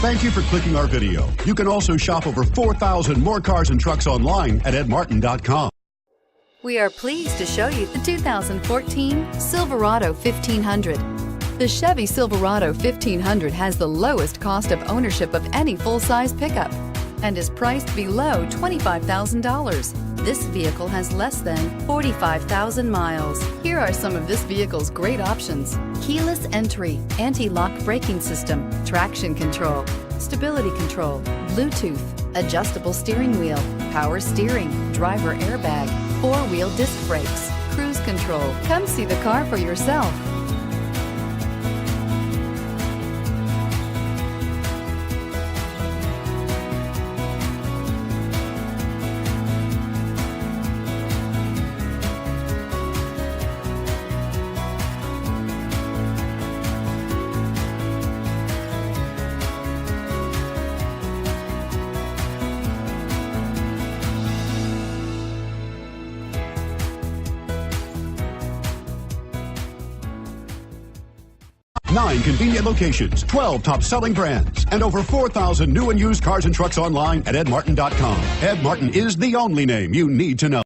Thank you for clicking our video. You can also shop over 4,000 more cars and trucks online at edmartin.com. We are pleased to show you the 2014 Silverado 1500. The Chevy Silverado 1500 has the lowest cost of ownership of any full-size pickup and is priced below $25,000. This vehicle has less than 45,000 miles. Here are some of this vehicle's great options: keyless entry, anti-lock braking system, traction control, stability control, Bluetooth, adjustable steering wheel, power steering, driver airbag, four-wheel disc brakes, cruise control. Come see the car for yourself. Nine convenient locations, 12 top-selling brands, and over 4,000 new and used cars and trucks online at edmartin.com. Ed Martin is the only name you need to know.